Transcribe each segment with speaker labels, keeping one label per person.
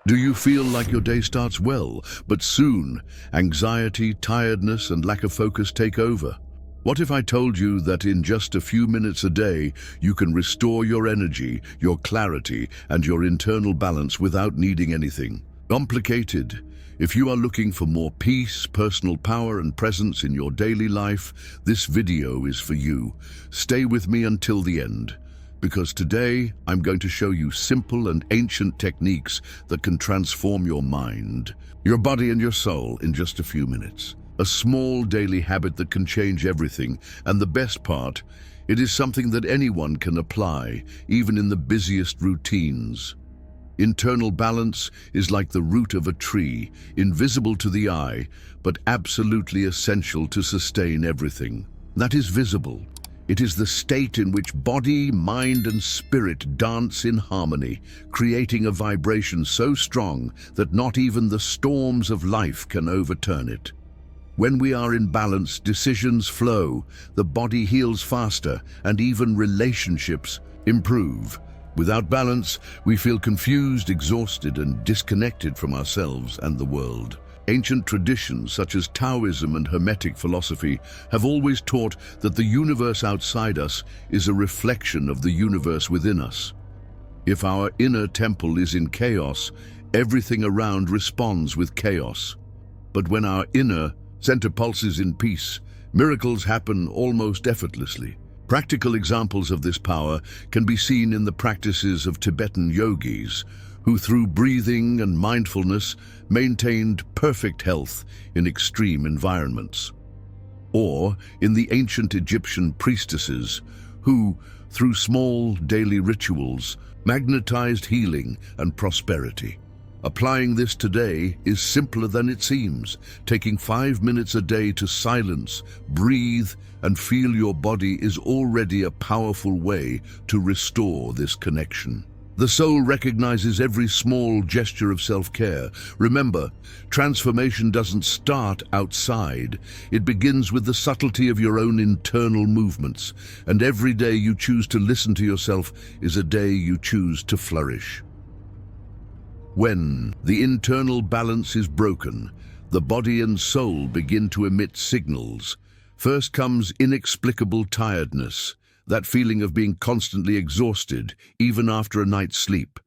Speaker 1: Do you feel like your day starts well, but soon anxiety, tiredness, and lack of focus take over? What if I told you that in just a few minutes a day, you can restore your energy, your clarity, and your internal balance without needing anything complicated? If you are looking for more peace, personal power, and presence in your daily life, this video is for you. Stay with me until the end, because today I'm going to show you simple and ancient techniques that can transform your mind, your body, and your soul in just a few minutes. A small daily habit that can change everything, and the best part, it is something that anyone can apply, even in the busiest routines. Internal balance is like the root of a tree, invisible to the eye, but absolutely essential to sustain everything that is visible. It is the state in which body, mind, and spirit dance in harmony, creating a vibration so strong that not even the storms of life can overturn it. When we are in balance, decisions flow, the body heals faster, and even relationships improve. Without balance, we feel confused, exhausted, and disconnected from ourselves and the world. Ancient traditions such as Taoism and Hermetic philosophy have always taught that the universe outside us is a reflection of the universe within us. If our inner temple is in chaos, everything around responds with chaos. But when our inner center pulses in peace, miracles happen almost effortlessly. Practical examples of this power can be seen in the practices of Tibetan yogis, who through breathing and mindfulness maintained perfect health in extreme environments. Or in the ancient Egyptian priestesses, who, through small daily rituals, magnetized healing and prosperity. Applying this today is simpler than it seems, taking 5 minutes a day to silence, breathe, and feel your body is already a powerful way to restore this connection. The soul recognizes every small gesture of self-care. Remember, transformation doesn't start outside. It begins with the subtlety of your own internal movements, and every day you choose to listen to yourself is a day you choose to flourish. When the internal balance is broken, the body and soul begin to emit signals. First comes inexplicable tiredness, that feeling of being constantly exhausted, even after a night's sleep.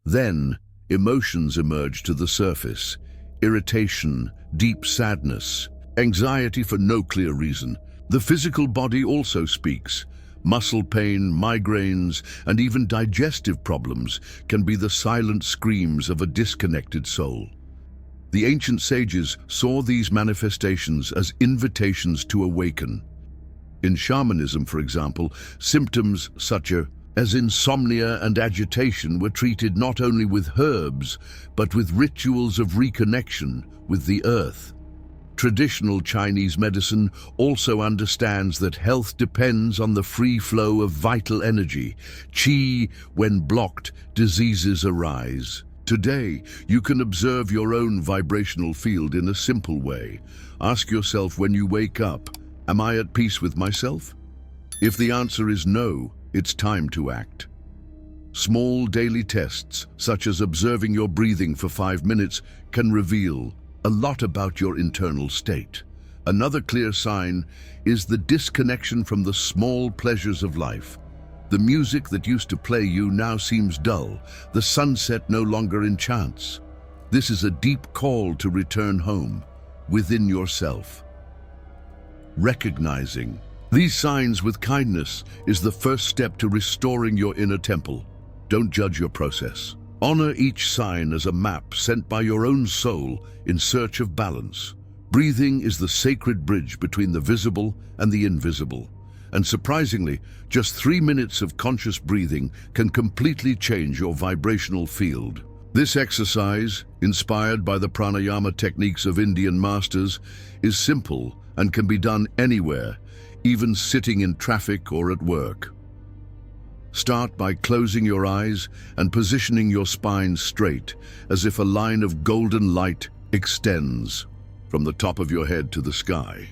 Speaker 1: Then, emotions emerge to the surface: irritation, deep sadness, anxiety for no clear reason. The physical body also speaks. Muscle pain, migraines, and even digestive problems can be the silent screams of a disconnected soul. The ancient sages saw these manifestations as invitations to awaken. In shamanism, for example, symptoms such as insomnia and agitation were treated not only with herbs, but with rituals of reconnection with the earth. Traditional Chinese medicine also understands that health depends on the free flow of vital energy. Qi, when blocked, diseases arise. Today, you can observe your own vibrational field in a simple way. Ask yourself when you wake up, am I at peace with myself? If the answer is no, it's time to act. Small daily tests, such as observing your breathing for 5 minutes, can reveal a lot about your internal state. Another clear sign is the disconnection from the small pleasures of life. The music that used to play you now seems dull, the sunset no longer enchants. This is a deep call to return home, within yourself. Recognizing these signs with kindness is the first step to restoring your inner temple. Don't judge your process. Honor each sign as a map sent by your own soul in search of balance. Breathing is the sacred bridge between the visible and the invisible. And surprisingly, just 3 minutes of conscious breathing can completely change your vibrational field. This exercise, inspired by the pranayama techniques of Indian masters, is simple and can be done anywhere, even sitting in traffic or at work. Start by closing your eyes and positioning your spine straight, as if a line of golden light extends from the top of your head to the sky.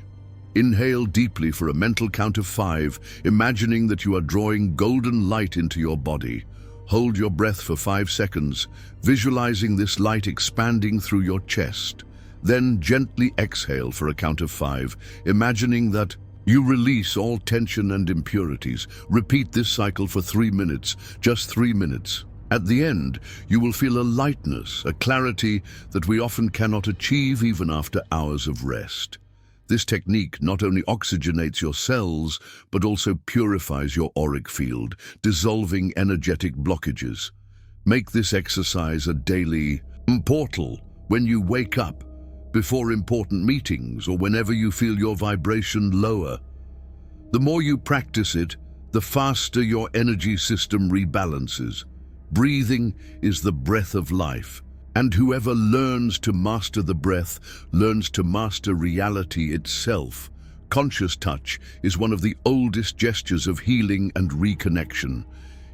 Speaker 1: Inhale deeply for a mental count of 5, imagining that you are drawing golden light into your body. Hold your breath for 5 seconds, visualizing this light expanding through your chest. Then gently exhale for a count of 5, imagining that you release all tension and impurities. Repeat this cycle for 3 minutes, just 3 minutes. At the end, you will feel a lightness, a clarity that we often cannot achieve even after hours of rest. This technique not only oxygenates your cells, but also purifies your auric field, dissolving energetic blockages. Make this exercise a daily portal when you wake up, before important meetings, or whenever you feel your vibration lower. The more you practice it, the faster your energy system rebalances. Breathing is the breath of life, and whoever learns to master the breath learns to master reality itself. Conscious touch is one of the oldest gestures of healing and reconnection.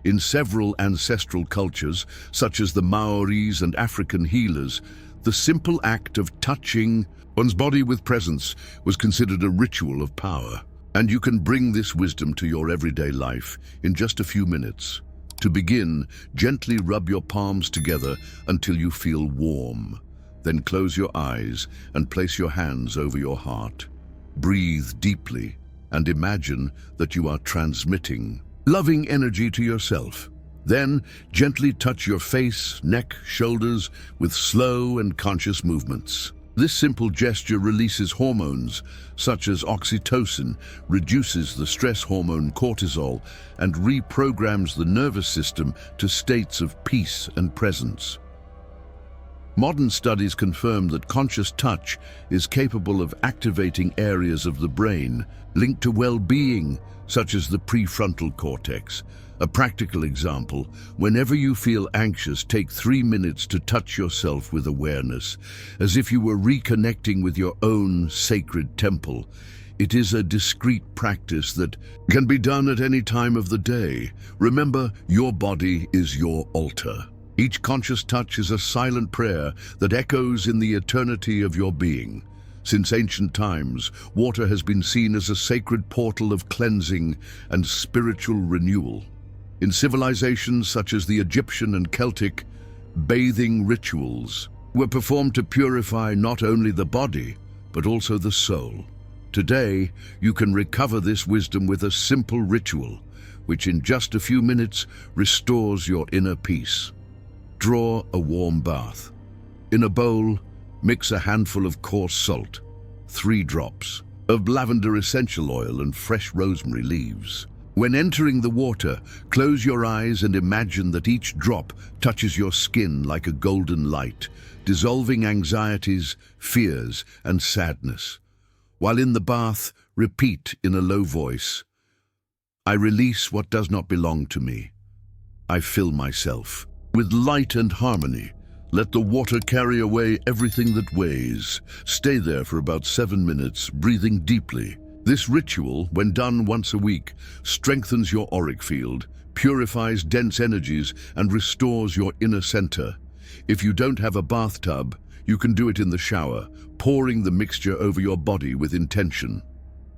Speaker 1: In several ancestral cultures, such as the Maoris and African healers, the simple act of touching one's body with presence was considered a ritual of power. And you can bring this wisdom to your everyday life in just a few minutes. To begin, gently rub your palms together until you feel warm. Then close your eyes and place your hands over your heart. Breathe deeply and imagine that you are transmitting loving energy to yourself. Then gently touch your face, neck, shoulders with slow and conscious movements. This simple gesture releases hormones such as oxytocin, reduces the stress hormone cortisol, and reprograms the nervous system to states of peace and presence. Modern studies confirm that conscious touch is capable of activating areas of the brain linked to well-being, such as the prefrontal cortex. A practical example: whenever you feel anxious, take 3 minutes to touch yourself with awareness, as if you were reconnecting with your own sacred temple. It is a discreet practice that can be done at any time of the day. Remember, your body is your altar. Each conscious touch is a silent prayer that echoes in the eternity of your being. Since ancient times, water has been seen as a sacred portal of cleansing and spiritual renewal. In civilizations such as the Egyptian and Celtic, bathing rituals were performed to purify not only the body, but also the soul. Today, you can recover this wisdom with a simple ritual, which in just a few minutes restores your inner peace. Draw a warm bath. In a bowl, mix a handful of coarse salt, 3 drops of lavender essential oil and fresh rosemary leaves. When entering the water, close your eyes and imagine that each drop touches your skin like a golden light, dissolving anxieties, fears, and sadness. While in the bath, repeat in a low voice, "I release what does not belong to me. I fill myself with light and harmony. Let the water carry away everything that weighs." Stay there for about 7 minutes, breathing deeply. This ritual, when done once a week, strengthens your auric field, purifies dense energies, and restores your inner center. If you don't have a bathtub, you can do it in the shower, pouring the mixture over your body with intention.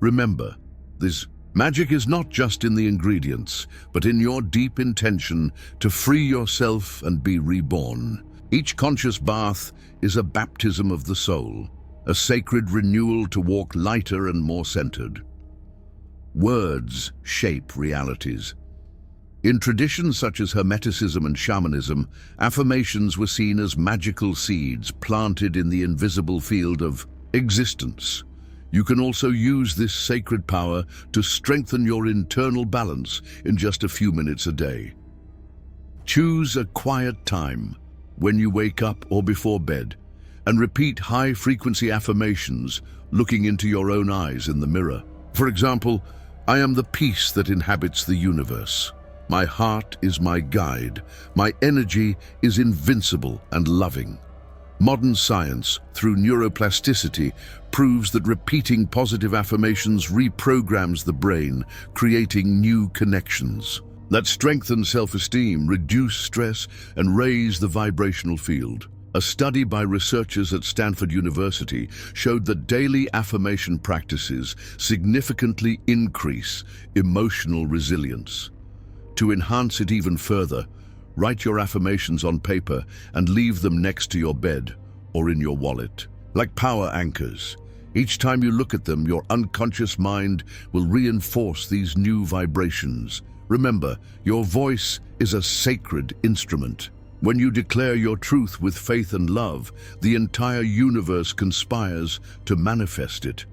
Speaker 1: Remember, this magic is not just in the ingredients, but in your deep intention to free yourself and be reborn. Each conscious bath is a baptism of the soul, a sacred renewal to walk lighter and more centered. Words shape realities. In traditions such as Hermeticism and shamanism, affirmations were seen as magical seeds planted in the invisible field of existence. You can also use this sacred power to strengthen your internal balance in just a few minutes a day. Choose a quiet time, when you wake up or before bed, and repeat high-frequency affirmations, looking into your own eyes in the mirror. For example, "I am the peace that inhabits the universe. My heart is my guide. My energy is invincible and loving." Modern science, through neuroplasticity, proves that repeating positive affirmations reprograms the brain, creating new connections that strengthen self-esteem, reduce stress, and raise the vibrational field. A study by researchers at Stanford University showed that daily affirmation practices significantly increase emotional resilience. To enhance it even further, Write your affirmations on paper and leave them next to your bed or in your wallet. Like power anchors, each time you look at them, your unconscious mind will reinforce these new vibrations. Remember, your voice is a sacred instrument. When you declare your truth with faith and love, the entire universe conspires to manifest it.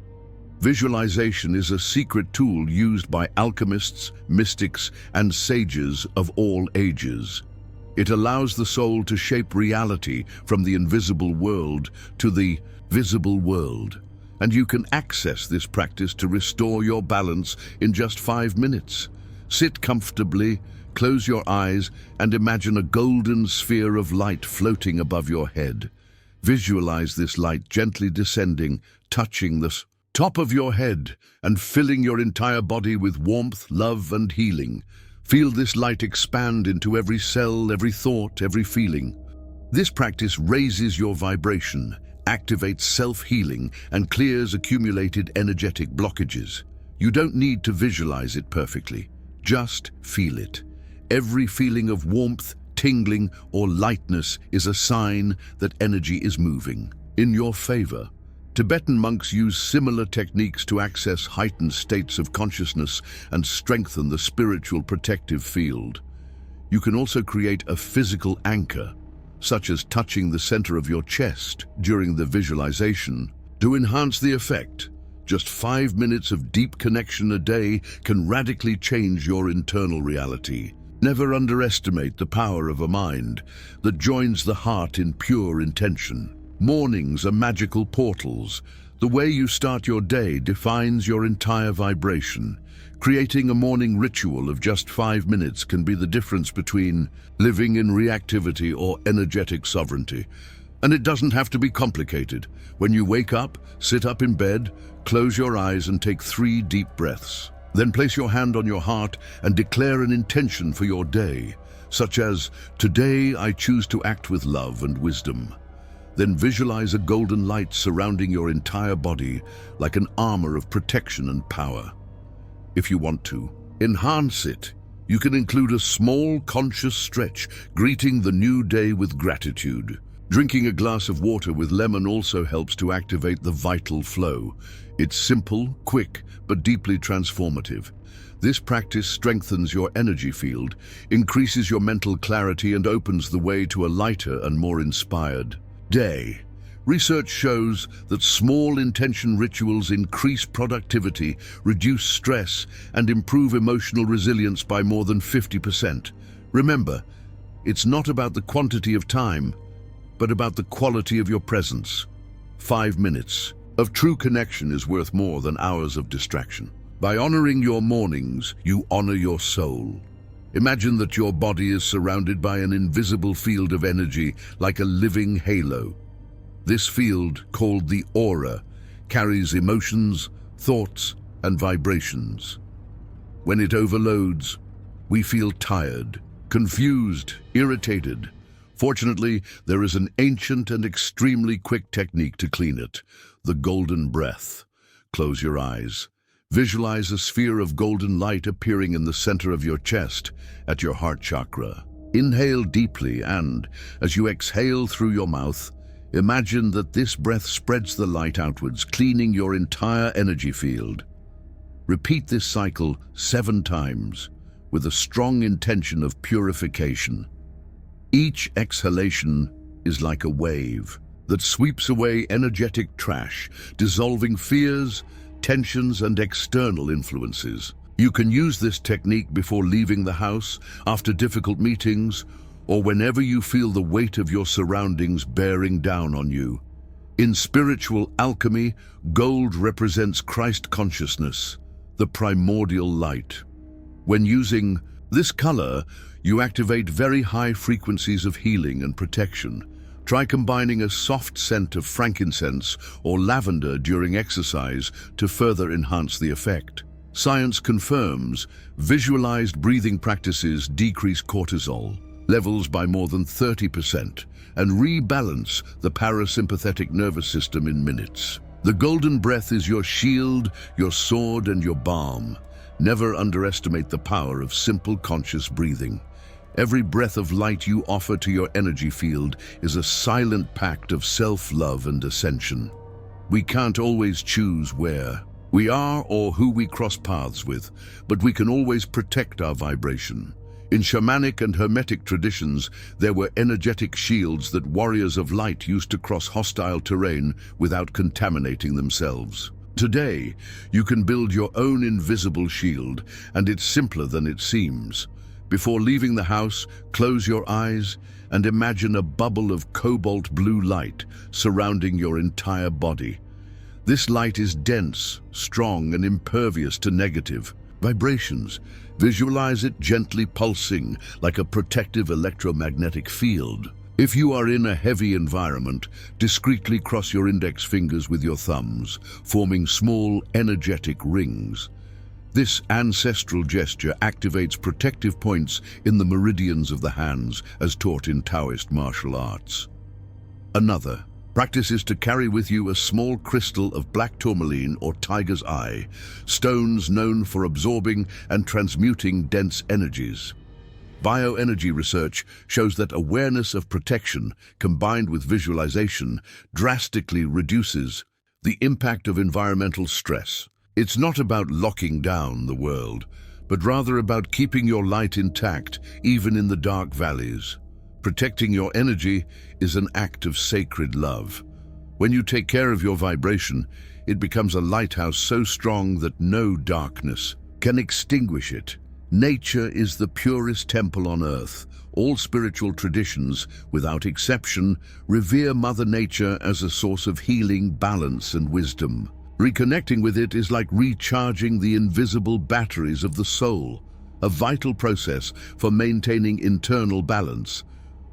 Speaker 1: Visualization is a secret tool used by alchemists, mystics, and sages of all ages. It allows the soul to shape reality from the invisible world to the visible world. And you can access this practice to restore your balance in just 5 minutes. Sit comfortably, close your eyes, and imagine a golden sphere of light floating above your head. Visualize this light gently descending, touching the top of your head and filling your entire body with warmth, love, and healing. Feel this light expand into every cell, every thought, every feeling. This practice raises your vibration, activates self-healing, and clears accumulated energetic blockages. You don't need to visualize it perfectly. Just feel it. Every feeling of warmth, tingling, or lightness is a sign that energy is moving in your favor. Tibetan monks use similar techniques to access heightened states of consciousness and strengthen the spiritual protective field. You can also create a physical anchor, such as touching the center of your chest during the visualization. To enhance the effect, just 5 minutes of deep connection a day can radically change your internal reality. Never underestimate the power of a mind that joins the heart in pure intention. Mornings are magical portals. The way you start your day defines your entire vibration. Creating a morning ritual of just 5 minutes can be the difference between living in reactivity or energetic sovereignty. And it doesn't have to be complicated. When you wake up, sit up in bed, close your eyes and take 3 deep breaths. Then place your hand on your heart and declare an intention for your day, such as, "Today I choose to act with love and wisdom." Then visualize a golden light surrounding your entire body like an armor of protection and power. If you want to enhance it, you can include a small conscious stretch, greeting the new day with gratitude. Drinking a glass of water with lemon also helps to activate the vital flow. It's simple, quick, but deeply transformative. This practice strengthens your energy field, increases your mental clarity, and opens the way to a lighter and more inspired day. Research shows that small intention rituals increase productivity, reduce stress, and improve emotional resilience by more than 50%. Remember, it's not about the quantity of time, but about the quality of your presence. 5 minutes of true connection is worth more than hours of distraction. By honoring your mornings, you honor your soul. Imagine that your body is surrounded by an invisible field of energy like a living halo. This field, called the aura, carries emotions, thoughts, and vibrations. When it overloads, we feel tired, confused, irritated. Fortunately, there is an ancient and extremely quick technique to clean it: the golden breath. Close your eyes. Visualize a sphere of golden light appearing in the center of your chest, at your heart chakra. Inhale deeply and, as you exhale through your mouth, imagine that this breath spreads the light outwards, cleaning your entire energy field. Repeat this cycle 7 times, with a strong intention of purification. Each exhalation is like a wave that sweeps away energetic trash, dissolving fears, tensions, and external influences. You can use this technique before leaving the house, after difficult meetings, or whenever you feel the weight of your surroundings bearing down on you. In spiritual alchemy, gold represents Christ consciousness, the primordial light. When using this color, you activate very high frequencies of healing and protection. Try combining a soft scent of frankincense or lavender during exercise to further enhance the effect. Science confirms visualized breathing practices decrease cortisol levels by more than 30% and rebalance the parasympathetic nervous system in minutes. The golden breath is your shield, your sword, and your balm. Never underestimate the power of simple conscious breathing. Every breath of light you offer to your energy field is a silent pact of self-love and ascension. We can't always choose where we are or who we cross paths with, but we can always protect our vibration. In shamanic and hermetic traditions, there were energetic shields that warriors of light used to cross hostile terrain without contaminating themselves. Today, you can build your own invisible shield, and it's simpler than it seems. Before leaving the house, close your eyes and imagine a bubble of cobalt blue light surrounding your entire body. This light is dense, strong, and impervious to negative vibrations. Visualize it gently pulsing like a protective electromagnetic field. If you are in a heavy environment, discreetly cross your index fingers with your thumbs, forming small, energetic rings. This ancestral gesture activates protective points in the meridians of the hands, as taught in Taoist martial arts. Another practice is to carry with you a small crystal of black tourmaline or tiger's eye, stones known for absorbing and transmuting dense energies. Bioenergy research shows that awareness of protection, combined with visualization, drastically reduces the impact of environmental stress. It's not about locking down the world, but rather about keeping your light intact, even in the dark valleys. Protecting your energy is an act of sacred love. When you take care of your vibration, it becomes a lighthouse so strong that no darkness can extinguish it. Nature is the purest temple on earth. All spiritual traditions, without exception, revere Mother Nature as a source of healing, balance, and wisdom. Reconnecting with it is like recharging the invisible batteries of the soul, a vital process for maintaining internal balance.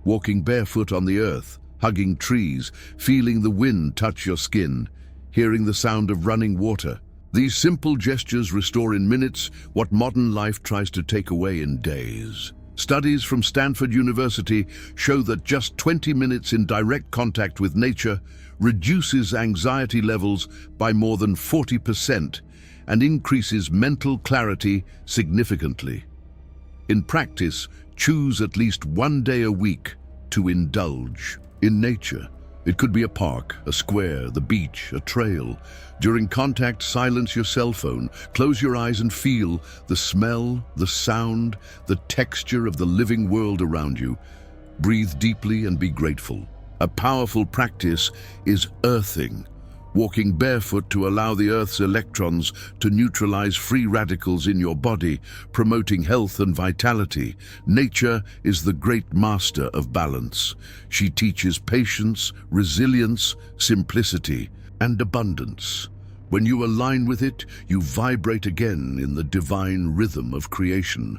Speaker 1: Walking barefoot on the earth, hugging trees, feeling the wind touch your skin, hearing the sound of running water. These simple gestures restore in minutes what modern life tries to take away in days. Studies from Stanford University show that just 20 minutes in direct contact with nature reduces anxiety levels by more than 40% and increases mental clarity significantly. In practice, choose at least one day a week to indulge in nature. It could be a park, a square, the beach, a trail. During contact, silence your cell phone, close your eyes and feel the smell, the sound, the texture of the living world around you. Breathe deeply and be grateful. A powerful practice is earthing, walking barefoot to allow the Earth's electrons to neutralize free radicals in your body, promoting health and vitality. Nature is the great master of balance. She teaches patience, resilience, simplicity, and abundance. When you align with it, you vibrate again in the divine rhythm of creation.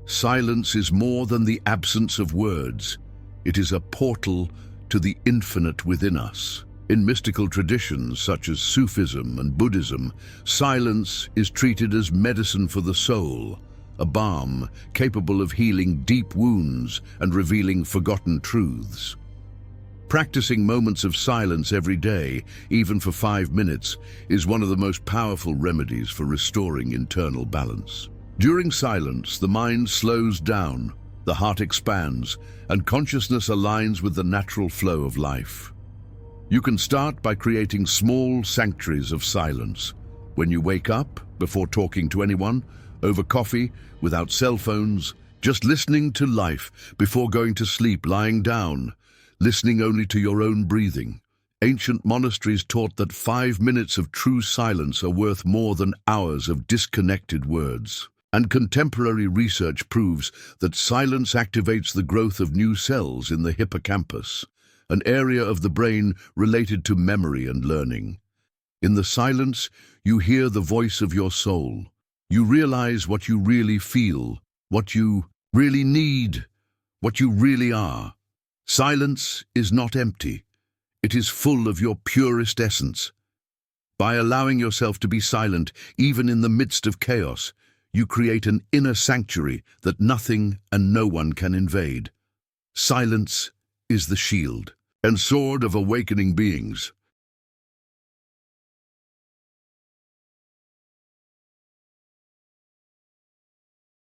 Speaker 1: Silence is more than the absence of words. It is a portal to the infinite within us. In mystical traditions such as Sufism and Buddhism, silence is treated as medicine for the soul, a balm capable of healing deep wounds and revealing forgotten truths. Practicing moments of silence every day, even for 5 minutes, is one of the most powerful remedies for restoring internal balance. During silence, the mind slows down, the heart expands, and consciousness aligns with the natural flow of life. You can start by creating small sanctuaries of silence. When you wake up, before talking to anyone, over coffee, without cell phones, just listening to life, before going to sleep, lying down, listening only to your own breathing. Ancient monasteries taught that 5 minutes of true silence are worth more than hours of disconnected words. And contemporary research proves that silence activates the growth of new cells in the hippocampus, an area of the brain related to memory and learning. In the silence, you hear the voice of your soul. You realize what you really feel, what you really need, what you really are. Silence is not empty. It is full of your purest essence. By allowing yourself to be silent, even in the midst of chaos, you create an inner sanctuary that nothing and no one can invade. Silence is the shield and sword of awakening beings.